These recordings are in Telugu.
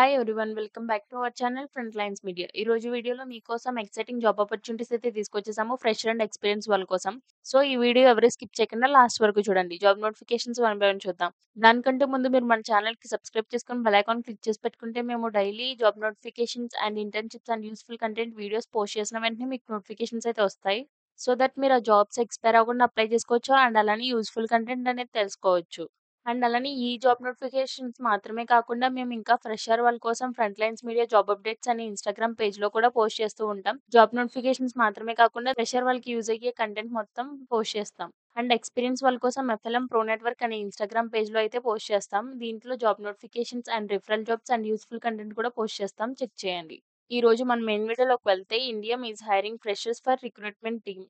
Hi everyone. Welcome back to our channel front lines media. ఈ రోజు వీడియోలో మీకోసం ఎక్సైటింగ్ జాబ్ ఆపర్చునిటీస్ అయితే తీసుకొచ్చేసాము ఫ్రెషర్ అండ్ ఎక్స్పీరియన్స్ వాళ్ళ కోసం. సో ఈ వీడియో ఎవరు స్కిప్ చేయకుండా లాస్ట్ వరకు చూడండి. Job notifications one by one చూద్దాం. దానికంటే ముందు మీరు మన ఛానల్‌కి సబ్స్క్రైబ్ చేసుకొని బెల్ ఐకాన్ క్లిక్ చేసి పెట్టుకుంటే మేము daily job notifications and internships and useful content videos post చేసిన వెంటనే మీకు నోటిఫికేషన్స్ అయితే వస్తాయి. సో దట్ మీరు ఆ జాబ్స్ ఎక్స్‌పైర్ అవ్వకుండా అప్లై చేసుకోవచ్చు అండ్ అలానే యూజ్‌ఫుల్ కంటెంట్ అనేది తెలుసుకోవచ్చు. అండ్ అలానే ఈ జాబ్ నోటిఫికేషన్స్ మాత్రమే కాకుండా మేము ఇంకా ఫ్రెషర్ వాళ్ళ కోసం front lines media job updates అని ఇన్‌స్టాగ్రామ్ పేజ్‌లో కూడా పోస్ట్ చేస్తూ ఉంటాం. జాబ్ నోటిఫికేషన్స్ మాత్రమే కాకుండా ఫ్రెషర్ వాళ్ళకి యూజ్ అయ్యే కంటెంట్ మొత్తం పోస్ట్ చేస్తాం. అండ్ ఎక్స్‌పీరియన్స్ వాళ్ళ కోసం ఎఫ్ఎల్ఎం ప్రో నెట్వర్క్ అనే ఇన్‌స్టాగ్రామ్ పేజ్‌లో అయితే పోస్ట్ చేస్తాం. దీంట్లో job notifications and referral jobs and useful content కూడా పోస్ట్ చేస్తాం. చెక్ చేయండి. ఈ రోజు మన మెయిన్ వీడియోలోకి వెళ్తే India is hiring freshers for recruitment team.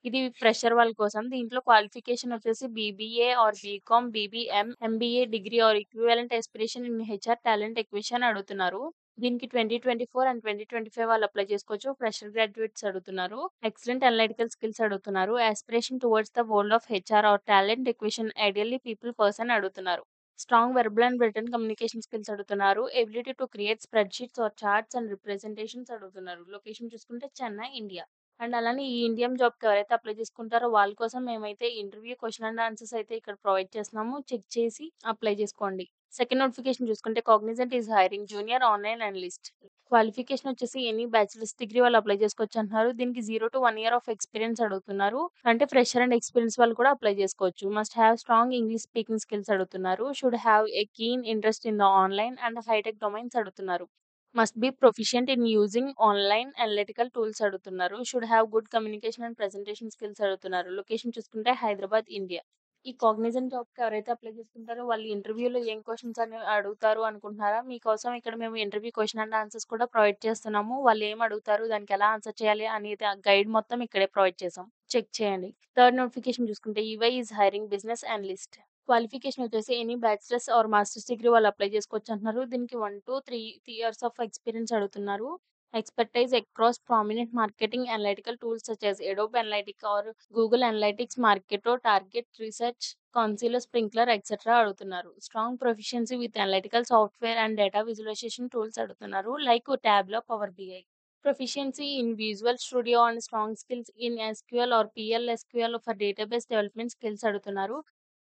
ఇది ఫ్రెషర్ వాళ్ళ కోసం. దీంట్లో క్వాలిఫికేషన్ వచ్చేసి BBA or BCom, BBM, MBA degree or equivalent aspiration in HR talent acquisition అడుగుతున్నారు. దీనికి 2024 అండ్ 2025 వాళ్ళు అప్లై చేసుకోవచ్చు. ఫ్రెషర్ గ్రాడ్యుయేట్స్ అడుగుతున్నారు. ఎక్సలెంట్ అనలిటికల్ స్కిల్స్ అడుగుతున్నారు. Aspiration towards the world of HR or talent acquisition ideally people person అడుగుతున్నారు. Strong verbal and written communication skills అడుగుతున్నారు. Ability to create spreadsheets or charts and representations అడుగుతున్నారు. లొకేషన్ చూసుకుంటే చెన్నై, ఇండియా. అండ్ అలానే ఈ ఇండియన్ జాబ్‌కి ఎవరైతే అప్లై చేసుకుంటారో వాళ్ళ కోసం మేమైతే ఇంటర్వ్యూ క్వెషన్ అండ్ ఆన్సర్స్ అయితే ఇక్కడ ప్రొవైడ్ చేస్తున్నాము. చెక్ చేసి అప్లై చేసుకోండి. సెకండ్ నోటిఫికేషన్ చూసుకుంటే Cognizant is hiring junior online analyst. Qualification వచ్చేసి ఎనీ బ్యాచిలర్స్ డిగ్రీ వాళ్ళు అప్లై చేసుకోవచ్చు అంటున్నారు. దీనికి 0-1 ఇయర్ ఆఫ్ ఎక్స్‌పీరియన్స్ అడుగుతున్నారు. అంటే ఫ్రెషర్ అండ్ ఎక్స్‌పీరియన్స్ వాళ్ళు కూడా అప్లై చేసుకోవచ్చు. Must have strong English speaking skills అడుగుతున్నారు. Should have a keen interest in the online and hitech domains అడుగుతున్నారు. Must be proficient in using online analytical tools అడుగుతున్నారు. Should have good communication and presentation skills అడుగుతున్నారు. లొకేషన్ చూసుకుంటే హైదరాబాద్, ఇండియా. ఈ కాగ్నిజెంట్ జాబ్‌కి ఎవరైతే అప్లై చేసుకుంటారో వాళ్ళు ఇంటర్వ్యూలో ఏం క్వెషన్స్ అనేవి అడుగుతారు అనుకుంటున్నారా? మీకోసం ఇక్కడ మేము ఇంటర్వ్యూ క్వెషన్ అండ్ ఆన్సర్స్ కూడా ప్రొవైడ్ చేస్తున్నాము. వాళ్ళు ఏం అడుగుతారు, దానికి ఎలా ఆన్సర్ చేయాలి అనేది ఆ గైడ్ మొత్తం ఇక్కడే ప్రొవైడ్ చేసాం. చెక్ చేయండి. థర్డ్ నోటిఫికేషన్ చూసుకుంటే EY is hiring business analyst. Qualification వచ్చేసి any bachelors or masters degree వాళ్ళు అప్లై చేసుకోవచ్చు అంటున్నారు. దీనికి 1-3 ఇయర్స్ ఆఫ్ ఎక్స్‌పీరియన్స్ అడుగుతున్నారు. Expertise across prominent marketing analytical tools such as Adobe analytic or Google analytics, Marketo, target research, concealer, Sprinklr etcetera అడుగుతున్నారు. Strong proficiency with analytical software and data visualisation tools అడుగుతున్నారు. Like Tableau, power BI. Proficiency in Visual Studio and strong skills in SQL or PL/SQL for database development skills అడుగుతున్నారు.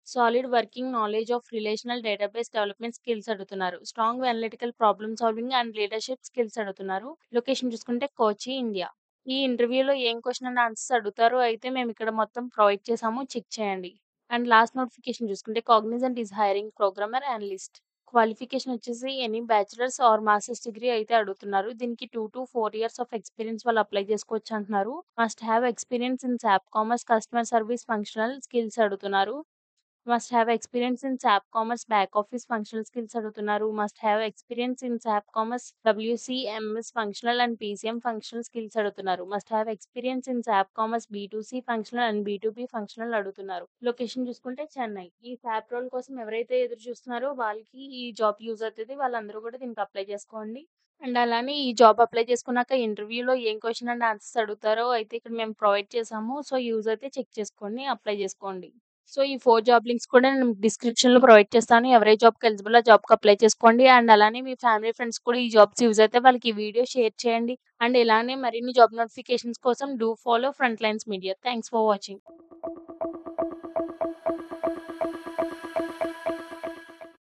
Solid working knowledge of relational database development skills అడుగుతున్నారు. Strong analytical problem solving and leadership skills అడుగుతున్నారు. లొకేషన్ చూసుకుంటే కోచి, ఇండియా. ఈ ఇంటర్వ్యూలో ఏం క్వెషన్ అండ్ ఆన్సర్స్ అడుగుతారో అయితే మేము ఇక్కడ మొత్తం ప్రొవైడ్ చేసాము. చెక్ చేయండి. అండ్ లాస్ట్ నోటిఫికేషన్ చూసుకుంటే Cognizant is hiring programmer analyst. Qualification వచ్చేసి any bachelors or masters degree అయితే అడుగుతున్నారు. దీనికి 2-4 ఇయర్స్ ఆఫ్ ఎక్స్‌పీరియన్స్ వాళ్ళు అప్లై చేసుకోవచ్చు అంటున్నారు. Must have experience in SAP commerce customer service functional skills అడుగుతున్నారు. Must have experience in SAP commerce back office functional skills అడుగుతున్నారు. Must have experience in SAP commerce WCMS functional and PCM functional skills అడుగుతున్నారు. Must have experience in SAP commerce B2C functional and B2B functional అడుగుతున్నారు. లొకేషన్ చూసుకుంటే చెన్నై. ఈ సాప్ రోల్ కోసం ఎవరైతే ఎదురు చూస్తున్నారో వాళ్ళకి ఈ జాబ్ యూజ్ అవుతది. వాళ్ళందరూ కూడా దీనికి అప్లై చేసుకోండి. అండ్ అలానే ఈ జాబ్ అప్లై చేసుకున్నాక ఇంటర్వ్యూలో ఏం క్వెషన్ అండ్ ఆన్సర్స్ అడుగుతారో అయితే ఇక్కడ మేము ప్రొవైడ్ చేసాము. సో యూజ్ అయితే చెక్ చేసుకోండి. అప్లై చేసుకోండి. సో ఈ 4 జాబ్ లింక్స్ కూడా నేను డిస్క్రిప్షన్‌లో ప్రొవైడ్ చేస్తాను. ఎవరు ఏ జాబ్‌కి ఎలిజిబుల్ ఆ జాబ్‌కి అప్లై చేసుకోండి. అండ్ అలానే మీ ఫ్యామిలీ ఫ్రెండ్స్ కూడా ఈ జాబ్స్ యూజ్ అయితే వాళ్ళకి ఈ వీడియో షేర్ చేయండి. అండ్ ఇలానే మరిన్ని జాబ్ నోటిఫికేషన్స్ కోసం do follow front lines media. Thanks for watching.